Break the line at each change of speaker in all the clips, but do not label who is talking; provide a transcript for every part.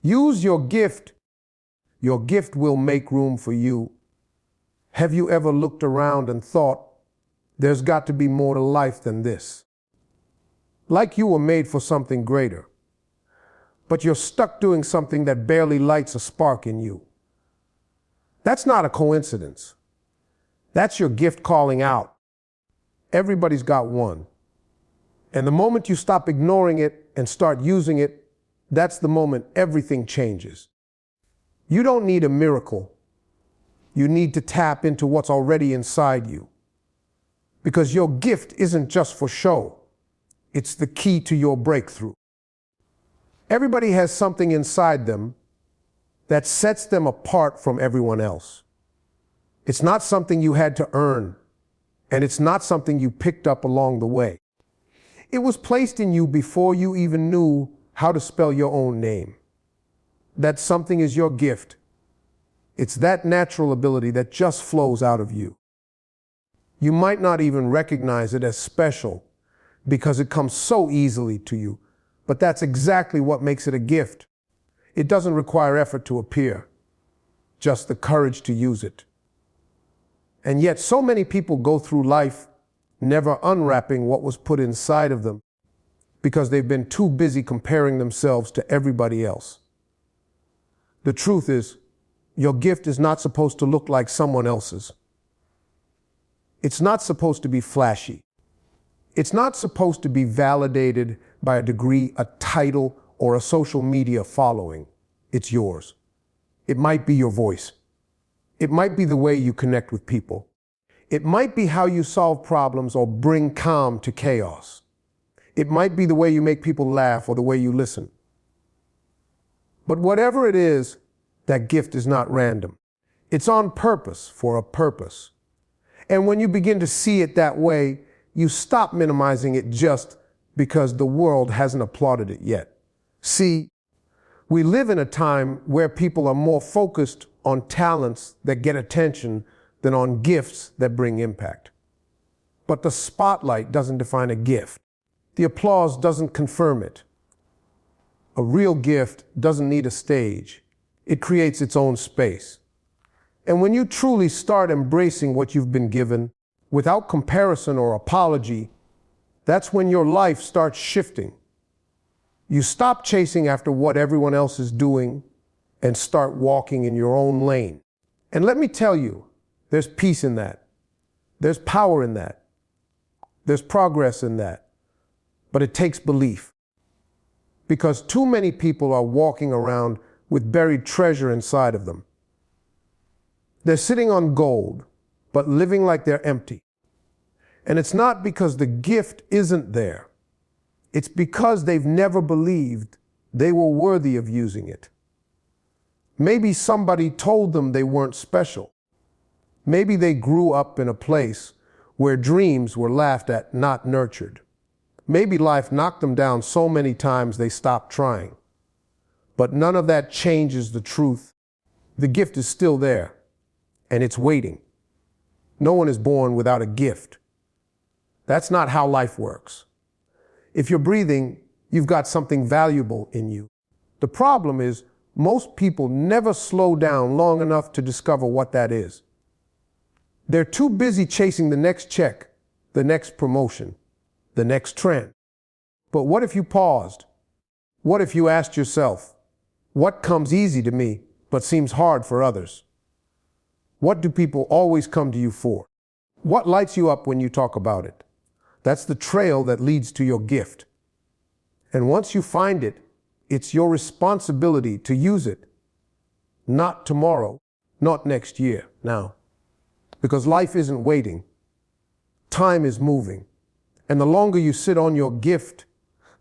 Use your gift. Your gift will make room for you. Have you ever looked around and thought, there's got to be more to life than this? Like you were made for something greater, but you're stuck doing something that barely lights a spark in you. That's not a coincidence. That's your gift calling out. Everybody's got one. And the moment you stop ignoring it and start using it, that's the moment everything changes. You don't need a miracle. You need to tap into what's already inside you. Because your gift isn't just for show. It's the key to your breakthrough. Everybody has something inside them that sets them apart from everyone else. It's not something you had to earn, and it's not something you picked up along the way. It was placed in you before you even knew how to spell your own name. That something is your gift. It's that natural ability that just flows out of you. You might not even recognize it as special because it comes so easily to you, but that's exactly what makes it a gift. It doesn't require effort to appear, just the courage to use it. And yet so many people go through life never unwrapping what was put inside of them because they've been too busy comparing themselves to everybody else. The truth is, your gift is not supposed to look like someone else's. It's not supposed to be flashy. It's not supposed to be validated by a degree, a title, or a social media following. It's yours. It might be your voice. It might be the way you connect with people. It might be how you solve problems or bring calm to chaos. It might be the way you make people laugh or the way you listen. But whatever it is, that gift is not random. It's on purpose for a purpose. And when you begin to see it that way, you stop minimizing it just because the world hasn't applauded it yet. See, we live in a time where people are more focused on talents that get attention than on gifts that bring impact. But the spotlight doesn't define a gift. The applause doesn't confirm it. A real gift doesn't need a stage. It creates its own space. And when you truly start embracing what you've been given, without comparison or apology, that's when your life starts shifting. You stop chasing after what everyone else is doing and start walking in your own lane. And let me tell you, there's peace in that. There's power in that. There's progress in that. But it takes belief. Because too many people are walking around with buried treasure inside of them. They're sitting on gold, but living like they're empty. And it's not because the gift isn't there. It's because they've never believed they were worthy of using it. Maybe somebody told them they weren't special. Maybe they grew up in a place where dreams were laughed at, not nurtured. Maybe life knocked them down so many times they stopped trying. But none of that changes the truth. The gift is still there, and it's waiting. No one is born without a gift. That's not how life works. If you're breathing, you've got something valuable in you. The problem is, most people never slow down long enough to discover what that is. They're too busy chasing the next check, the next promotion, the next trend. But what if you paused? What if you asked yourself, what comes easy to me but seems hard for others? What do people always come to you for? What lights you up when you talk about it? That's the trail that leads to your gift. And once you find it, it's your responsibility to use it. Not tomorrow, not next year, now. Because life isn't waiting. Time is moving. And the longer you sit on your gift,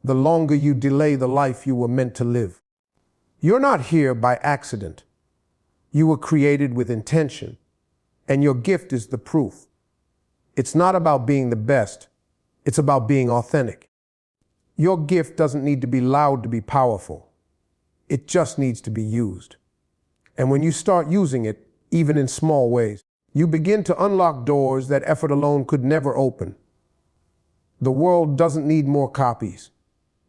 the longer you delay the life you were meant to live. You're not here by accident. You were created with intention, and your gift is the proof. It's not about being the best. It's about being authentic. Your gift doesn't need to be loud to be powerful. It just needs to be used. And when you start using it, even in small ways, you begin to unlock doors that effort alone could never open. The world doesn't need more copies.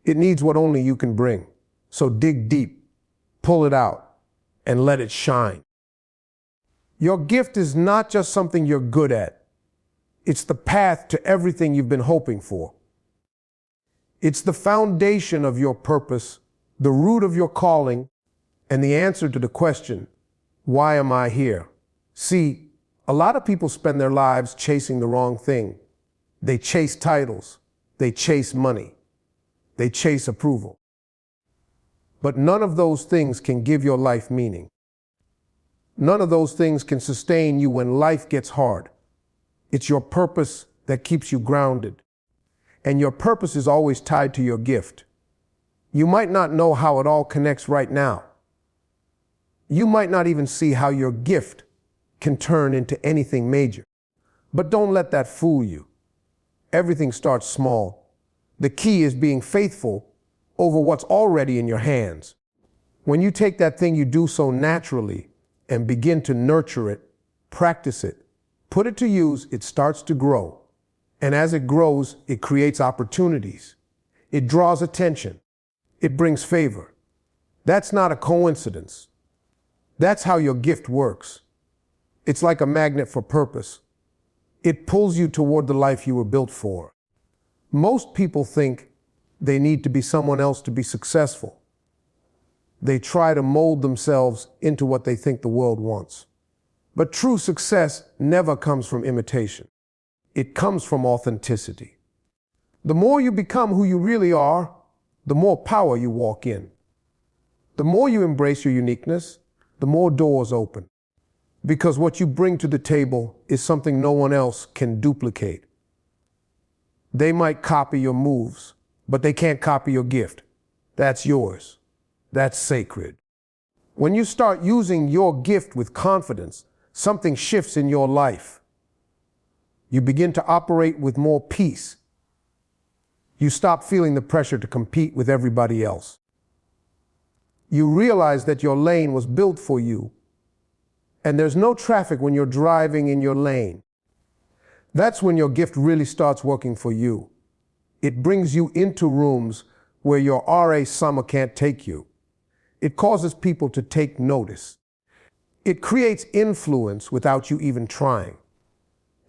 It needs what only you can bring. So dig deep. pull it out, and let it shine. Your gift is not just something you're good at. It's the path to everything you've been hoping for. It's the foundation of your purpose, the root of your calling, and the answer to the question, why am I here? See, a lot of people spend their lives chasing the wrong thing. They chase titles. They chase money. They chase approval. But none of those things can give your life meaning. None of those things can sustain you when life gets hard. It's your purpose that keeps you grounded. And your purpose is always tied to your gift. You might not know how it all connects right now. You might not even see how your gift can turn into anything major. But don't let that fool you. Everything starts small. The key is being faithful over what's already in your hands. When you take that thing you do so naturally and begin to nurture it, practice it, put it to use, it starts to grow. And as it grows, it creates opportunities. It draws attention. It brings favor. That's not a coincidence. That's how your gift works. It's like a magnet for purpose. It pulls you toward the life you were built for. Most people think they need to be someone else to be successful. They try to mold themselves into what they think the world wants. But true success never comes from imitation. It comes from authenticity. The more you become who you really are, the more power you walk in. The more you embrace your uniqueness, the more doors open. Because what you bring to the table is something no one else can duplicate. They might copy your moves, but they can't copy your gift. That's yours. That's sacred. When you start using your gift with confidence, something shifts in your life. You begin to operate with more peace. You stop feeling the pressure to compete with everybody else. You realize that your lane was built for you, and there's no traffic when you're driving in your lane. That's when your gift really starts working for you. It brings you into rooms where your RA summer can't take you. It causes people to take notice. It creates influence without you even trying.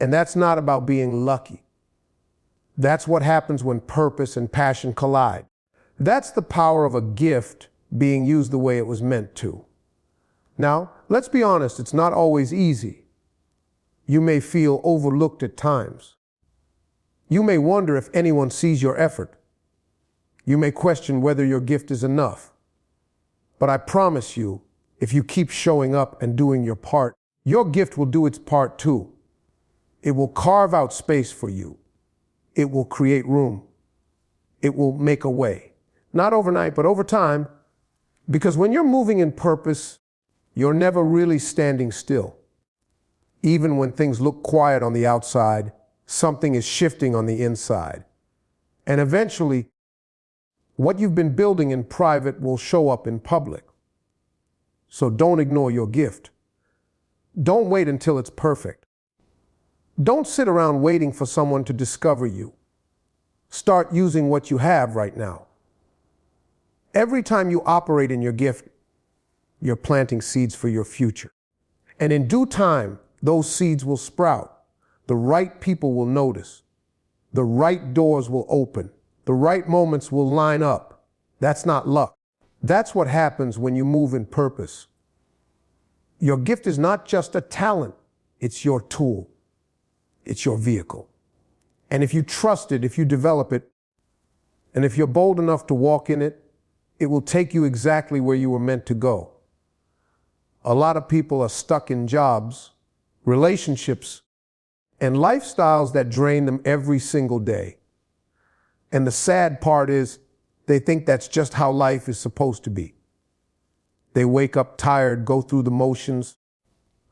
And that's not about being lucky. That's what happens when purpose and passion collide. That's the power of a gift being used the way it was meant to. Now, let's be honest, it's not always easy. You may feel overlooked at times. You may wonder if anyone sees your effort. You may question whether your gift is enough. But I promise you, if you keep showing up and doing your part, your gift will do its part too. It will carve out space for you. It will create room. It will make a way. Not overnight, but over time. Because when you're moving in purpose, you're never really standing still. Even when things look quiet on the outside, something is shifting on the inside. And eventually, what you've been building in private will show up in public. So don't ignore your gift. Don't wait until it's perfect. Don't sit around waiting for someone to discover you. Start using what you have right now. Every time you operate in your gift, you're planting seeds for your future. And in due time, those seeds will sprout. The right people will notice. The right doors will open. The right moments will line up. That's not luck. That's what happens when you move in purpose. Your gift is not just a talent. It's your tool. It's your vehicle. And if you trust it, if you develop it, and if you're bold enough to walk in it, it will take you exactly where you were meant to go. A lot of people are stuck in jobs, relationships, and lifestyles that drain them every single day. And the sad part is they think that's just how life is supposed to be. They wake up tired, go through the motions,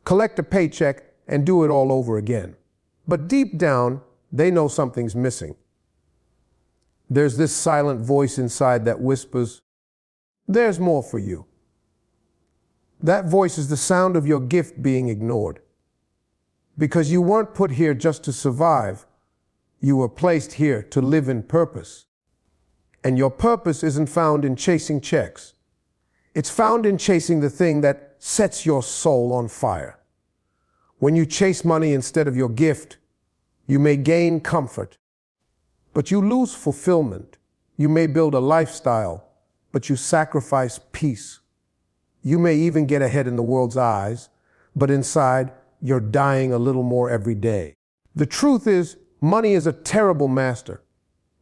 collect a paycheck, and do it all over again. But deep down, they know something's missing. There's this silent voice inside that whispers, "There's more for you." That voice is the sound of your gift being ignored. Because you weren't put here just to survive. You were placed here to live in purpose. And your purpose isn't found in chasing checks. It's found in chasing the thing that sets your soul on fire. When you chase money instead of your gift, you may gain comfort, but you lose fulfillment. You may build a lifestyle, but you sacrifice peace. You may even get ahead in the world's eyes, but inside, you're dying a little more every day. The truth is, money is a terrible master.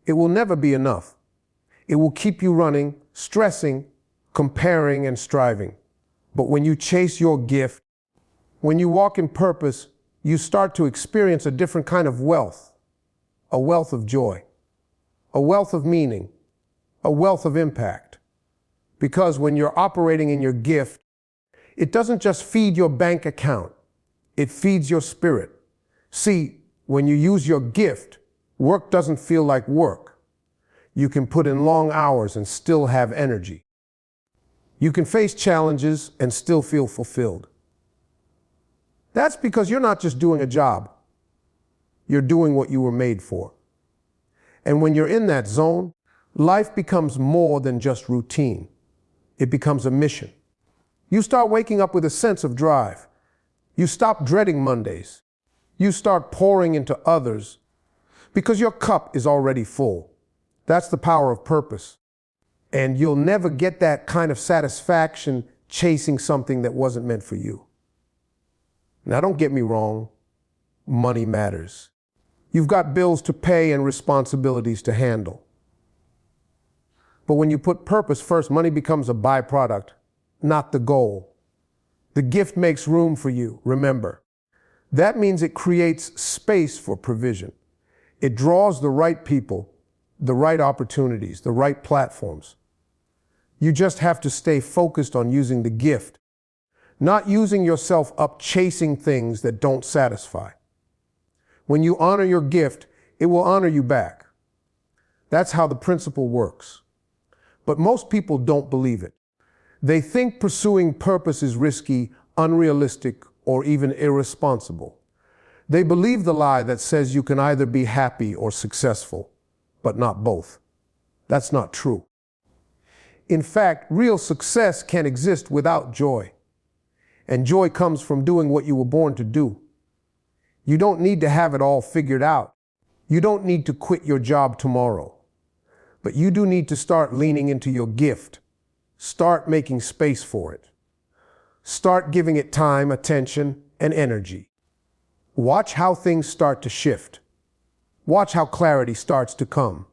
It will never be enough. It will keep you running, stressing, comparing, and striving. But when you chase your gift, when you walk in purpose, you start to experience a different kind of wealth, a wealth of joy, a wealth of meaning, a wealth of impact. Because when you're operating in your gift, it doesn't just feed your bank account, it feeds your spirit. See, when you use your gift, work doesn't feel like work. You can put in long hours and still have energy. You can face challenges and still feel fulfilled. That's because you're not just doing a job. You're doing what you were made for. And when you're in that zone, life becomes more than just routine. It becomes a mission. You start waking up with a sense of drive. You stop dreading Mondays. You start pouring into others because your cup is already full. That's the power of purpose. And you'll never get that kind of satisfaction chasing something that wasn't meant for you. Now, don't get me wrong, money matters. You've got bills to pay and responsibilities to handle. But when you put purpose first, money becomes a byproduct, not the goal. The gift makes room for you, remember. That means it creates space for provision. It draws the right people, the right opportunities, the right platforms. You just have to stay focused on using the gift, not using yourself up chasing things that don't satisfy. When you honor your gift, it will honor you back. That's how the principle works. But most people don't believe it. They think pursuing purpose is risky, unrealistic, or even irresponsible. They believe the lie that says you can either be happy or successful, but not both. That's not true. In fact, real success can't exist without joy. And joy comes from doing what you were born to do. You don't need to have it all figured out. You don't need to quit your job tomorrow. But you do need to start leaning into your gift. Start making space for it. Start giving it time, attention, and energy. Watch how things start to shift. Watch how clarity starts to come.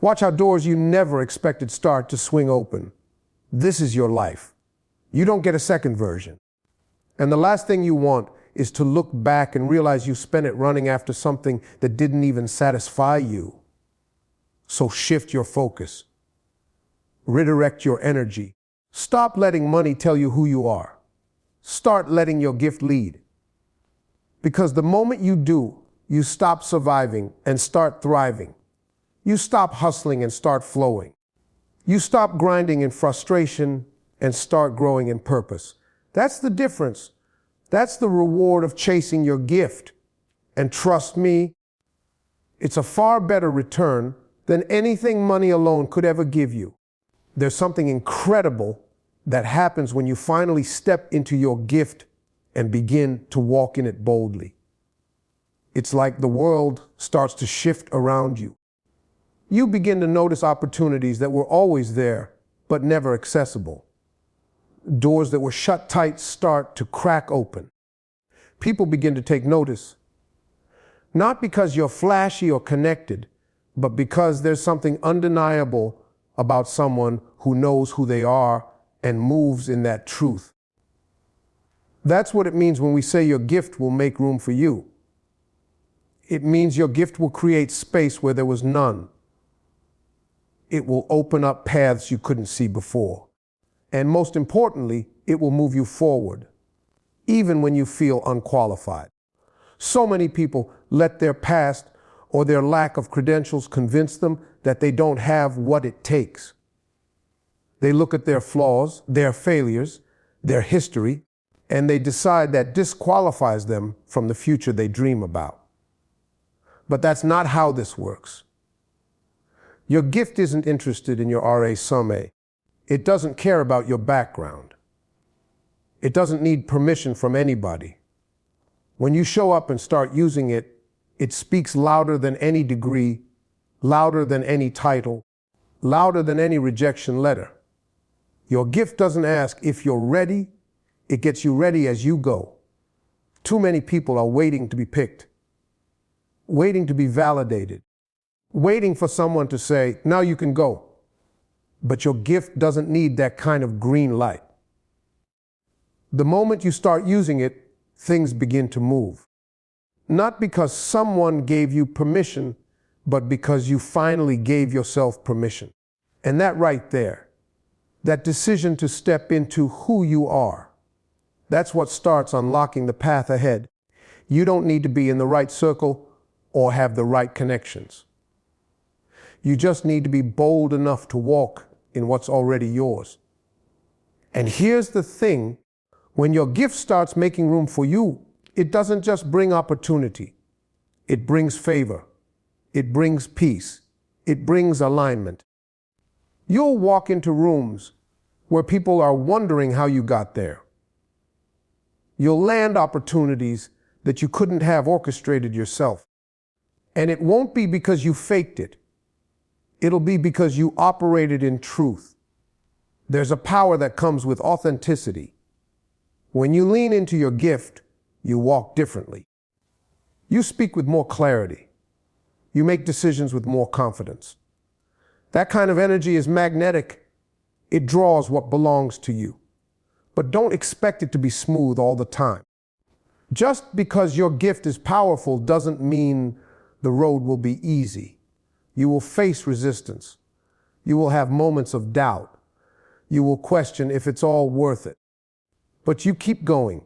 Watch how doors you never expected start to swing open. This is your life. You don't get a second version. And the last thing you want is to look back and realize you spent it running after something that didn't even satisfy you. So shift your focus. Redirect your energy. Stop letting money tell you who you are. Start letting your gift lead. Because the moment you do, you stop surviving and start thriving. You stop hustling and start flowing. You stop grinding in frustration and start growing in purpose. That's the difference. That's the reward of chasing your gift. And trust me, it's a far better return than anything money alone could ever give you. There's something incredible that happens when you finally step into your gift and begin to walk in it boldly. It's like the world starts to shift around you. You begin to notice opportunities that were always there, but never accessible. Doors that were shut tight start to crack open. People begin to take notice. Not because you're flashy or connected, but because there's something undeniable about someone who knows who they are and moves in that truth. That's what it means when we say your gift will make room for you. It means your gift will create space where there was none. It will open up paths you couldn't see before. And most importantly, it will move you forward, even when you feel unqualified. So many people let their past or their lack of credentials convince them that they don't have what it takes. They look at their flaws, their failures, their history, and they decide that disqualifies them from the future they dream about. But that's not how this works. Your gift isn't interested in your RA Summe. It doesn't care about your background. It doesn't need permission from anybody. When you show up and start using it, it speaks louder than any degree, louder than any title, louder than any rejection letter. Your gift doesn't ask if you're ready, it gets you ready as you go. Too many people are waiting to be picked, waiting to be validated, waiting for someone to say, now you can go. But your gift doesn't need that kind of green light. The moment you start using it, things begin to move. Not because someone gave you permission, but because you finally gave yourself permission. And that right there, that decision to step into who you are, that's what starts unlocking the path ahead. You don't need to be in the right circle or have the right connections. You just need to be bold enough to walk in what's already yours. And here's the thing, when your gift starts making room for you, it doesn't just bring opportunity. It brings favor. It brings peace. It brings alignment. You'll walk into rooms where people are wondering how you got there. You'll land opportunities that you couldn't have orchestrated yourself. And it won't be because you faked it. It'll be because you operated in truth. There's a power that comes with authenticity. When you lean into your gift, you walk differently. You speak with more clarity. You make decisions with more confidence. That kind of energy is magnetic. It draws what belongs to you. But don't expect it to be smooth all the time. Just because your gift is powerful doesn't mean the road will be easy. You will face resistance. You will have moments of doubt. You will question if it's all worth it. But you keep going,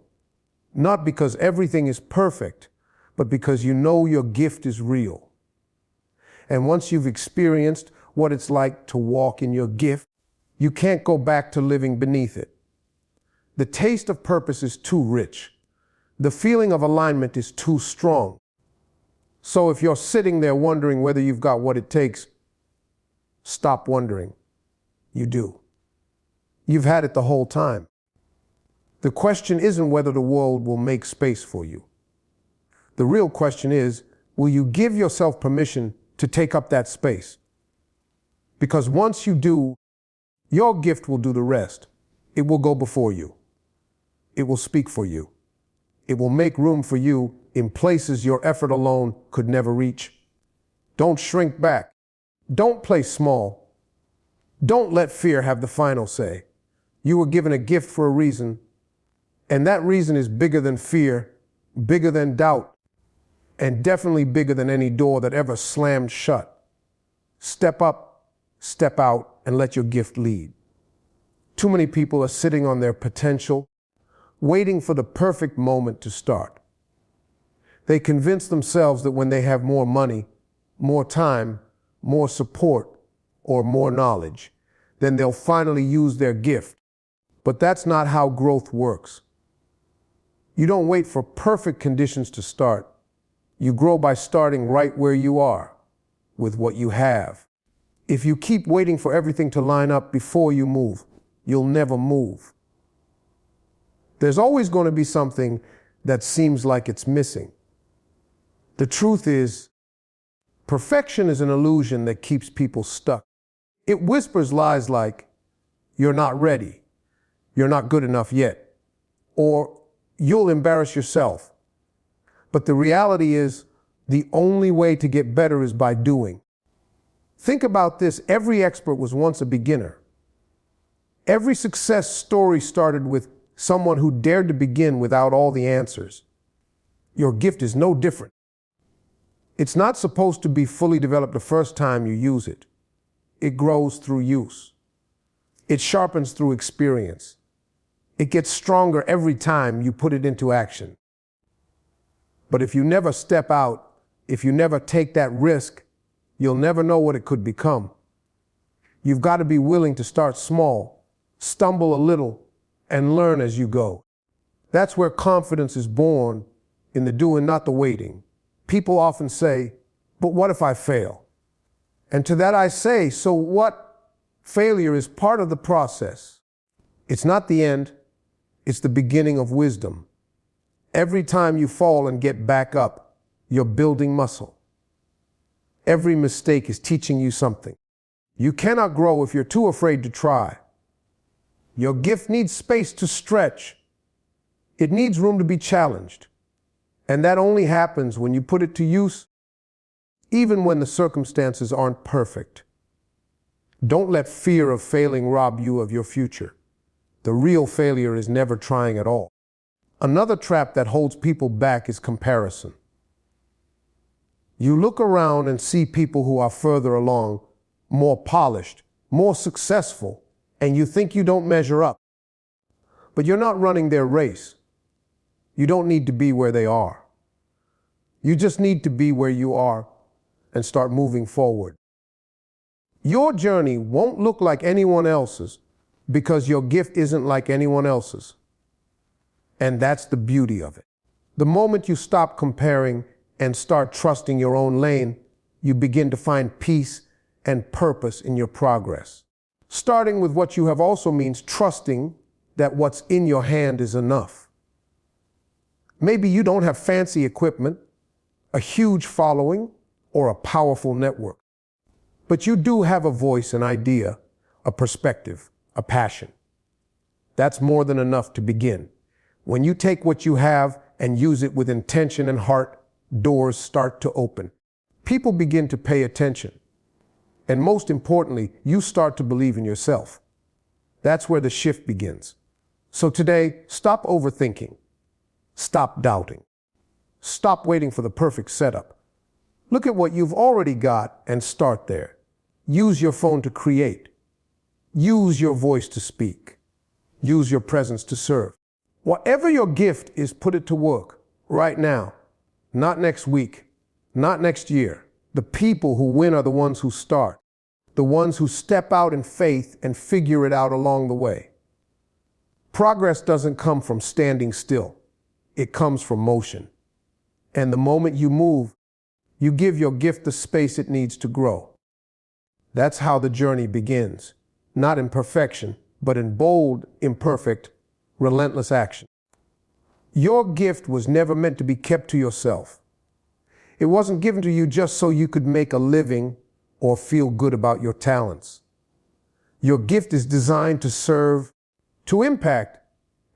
not because everything is perfect, but because you know your gift is real. And once you've experienced what it's like to walk in your gift, you can't go back to living beneath it. The taste of purpose is too rich. The feeling of alignment is too strong. So if you're sitting there wondering whether you've got what it takes, stop wondering. You do. You've had it the whole time. The question isn't whether the world will make space for you. The real question is, will you give yourself permission to take up that space? Because once you do, your gift will do the rest. It will go before you. It will speak for you. It will make room for you in places your effort alone could never reach. Don't shrink back. Don't play small. Don't let fear have the final say. You were given a gift for a reason, and that reason is bigger than fear, bigger than doubt, and definitely bigger than any door that ever slammed shut. Step up, step out, and let your gift lead. Too many people are sitting on their potential, waiting for the perfect moment to start. They convince themselves that when they have more money, more time, more support, or more knowledge, then they'll finally use their gift. But that's not how growth works. You don't wait for perfect conditions to start. You grow by starting right where you are, with what you have. If you keep waiting for everything to line up before you move, you'll never move. There's always going to be something that seems like it's missing. The truth is, perfection is an illusion that keeps people stuck. It whispers lies like, you're not ready, you're not good enough yet, or you'll embarrass yourself. But the reality is, the only way to get better is by doing. Think about this, every expert was once a beginner. Every success story started with someone who dared to begin without all the answers. Your gift is no different. It's not supposed to be fully developed the first time you use it. It grows through use. It sharpens through experience. It gets stronger every time you put it into action. But if you never step out, if you never take that risk, you'll never know what it could become. You've got to be willing to start small, stumble a little, and learn as you go. That's where confidence is born, in the doing, not the waiting. People often say, but what if I fail? And to that I say, so what? Failure is part of the process. It's not the end, it's the beginning of wisdom. Every time you fall and get back up, you're building muscle. Every mistake is teaching you something. You cannot grow if you're too afraid to try. Your gift needs space to stretch. It needs room to be challenged. And that only happens when you put it to use, even when the circumstances aren't perfect. Don't let fear of failing rob you of your future. The real failure is never trying at all. Another trap that holds people back is comparison. You look around and see people who are further along, more polished, more successful, and you think you don't measure up. But you're not running their race. You don't need to be where they are. You just need to be where you are and start moving forward. Your journey won't look like anyone else's because your gift isn't like anyone else's. And that's the beauty of it. The moment you stop comparing and start trusting your own lane, you begin to find peace and purpose in your progress. Starting with what you have also means trusting that what's in your hand is enough. Maybe you don't have fancy equipment, a huge following, or a powerful network. But you do have a voice, an idea, a perspective, a passion. That's more than enough to begin. When you take what you have and use it with intention and heart, doors start to open. People begin to pay attention. And most importantly, you start to believe in yourself. That's where the shift begins. So today, stop overthinking. Stop doubting. Stop waiting for the perfect setup. Look at what you've already got and start there. Use your phone to create. Use your voice to speak. Use your presence to serve. Whatever your gift is, put it to work right now. Not next week, not next year. The people who win are the ones who start, the ones who step out in faith and figure it out along the way. Progress doesn't come from standing still. It comes from motion. And the moment you move, you give your gift the space it needs to grow. That's how the journey begins, not in perfection, but in bold, imperfect, relentless action. Your gift was never meant to be kept to yourself. It wasn't given to you just so you could make a living or feel good about your talents. Your gift is designed to serve, to impact,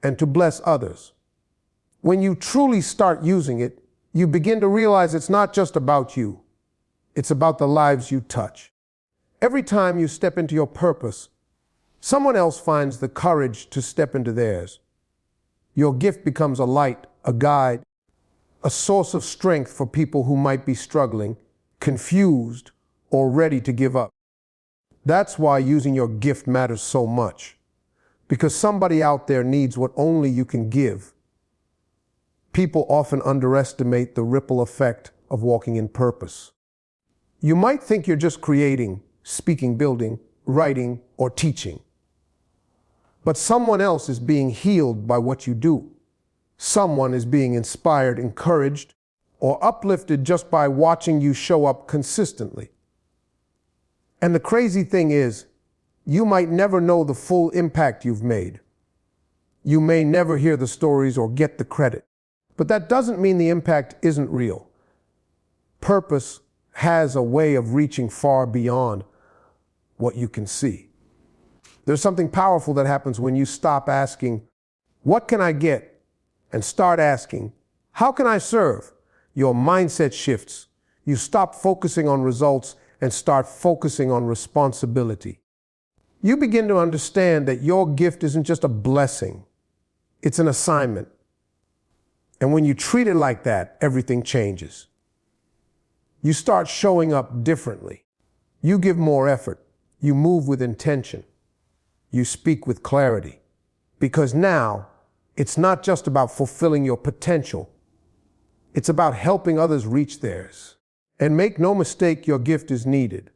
and to bless others. When you truly start using it, you begin to realize it's not just about you. It's about the lives you touch. Every time you step into your purpose, someone else finds the courage to step into theirs. Your gift becomes a light, a guide, a source of strength for people who might be struggling, confused, or ready to give up. That's why using your gift matters so much, because somebody out there needs what only you can give. People often underestimate the ripple effect of walking in purpose. You might think you're just creating, speaking, building, writing, or teaching. But someone else is being healed by what you do. Someone is being inspired, encouraged, or uplifted just by watching you show up consistently. And the crazy thing is, you might never know the full impact you've made. You may never hear the stories or get the credit. But that doesn't mean the impact isn't real. Purpose has a way of reaching far beyond what you can see. There's something powerful that happens when you stop asking, what can I get? And start asking, how can I serve? Your mindset shifts. You stop focusing on results and start focusing on responsibility. You begin to understand that your gift isn't just a blessing, it's an assignment. And when you treat it like that, everything changes. You start showing up differently. You give more effort. You move with intention. You speak with clarity. Because now, it's not just about fulfilling your potential. It's about helping others reach theirs. And make no mistake, your gift is needed.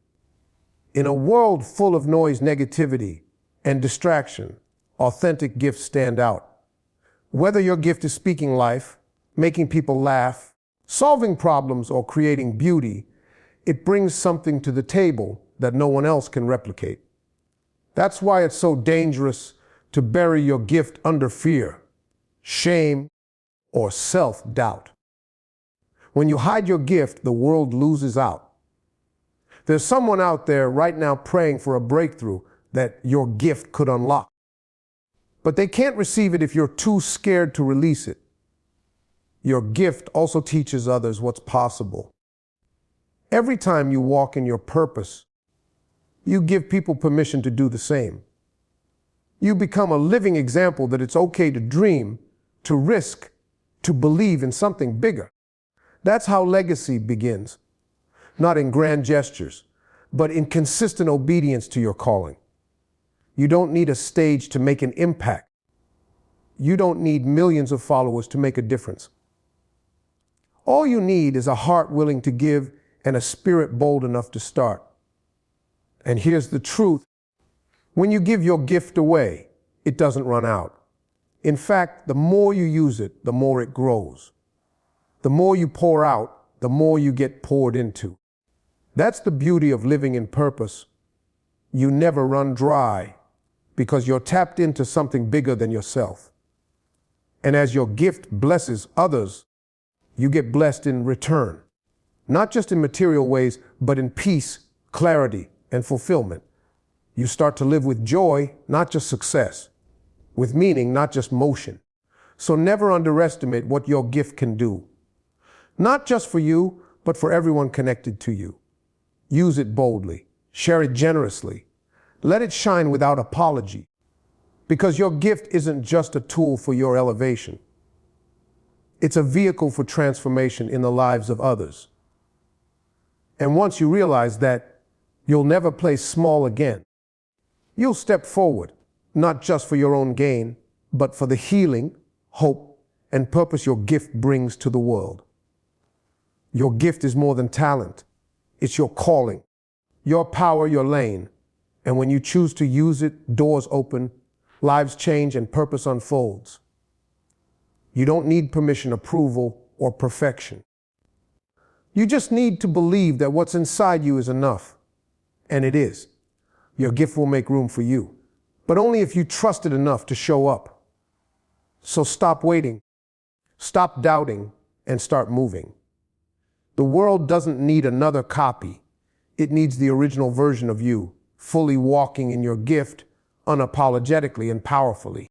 In a world full of noise, negativity, and distraction, authentic gifts stand out. Whether your gift is speaking life, making people laugh, solving problems, or creating beauty, it brings something to the table that no one else can replicate. That's why it's so dangerous to bury your gift under fear, shame, or self-doubt. When you hide your gift, the world loses out. There's someone out there right now praying for a breakthrough that your gift could unlock. But they can't receive it if you're too scared to release it. Your gift also teaches others what's possible. Every time you walk in your purpose, you give people permission to do the same. You become a living example that it's okay to dream, to risk, to believe in something bigger. That's how legacy begins. Not in grand gestures, but in consistent obedience to your calling. You don't need a stage to make an impact. You don't need millions of followers to make a difference. All you need is a heart willing to give and a spirit bold enough to start. And here's the truth. When you give your gift away, it doesn't run out. In fact, the more you use it, the more it grows. The more you pour out, the more you get poured into. That's the beauty of living in purpose. You never run dry because you're tapped into something bigger than yourself. And as your gift blesses others, you get blessed in return. Not just in material ways, but in peace, clarity, and fulfillment. You start to live with joy, not just success. With meaning, not just motion. So never underestimate what your gift can do. Not just for you, but for everyone connected to you. Use it boldly. Share it generously. Let it shine without apology. Because your gift isn't just a tool for your elevation. It's a vehicle for transformation in the lives of others. And once you realize that, you'll never play small again. You'll step forward, not just for your own gain, but for the healing, hope, and purpose your gift brings to the world. Your gift is more than talent. It's your calling, your power, your lane. And when you choose to use it, doors open, lives change, and purpose unfolds. You don't need permission, approval, or perfection. You just need to believe that what's inside you is enough. And it is. Your gift will make room for you, but only if you trust it enough to show up. So stop waiting, stop doubting, and start moving. The world doesn't need another copy. It needs the original version of you, fully walking in your gift, unapologetically and powerfully.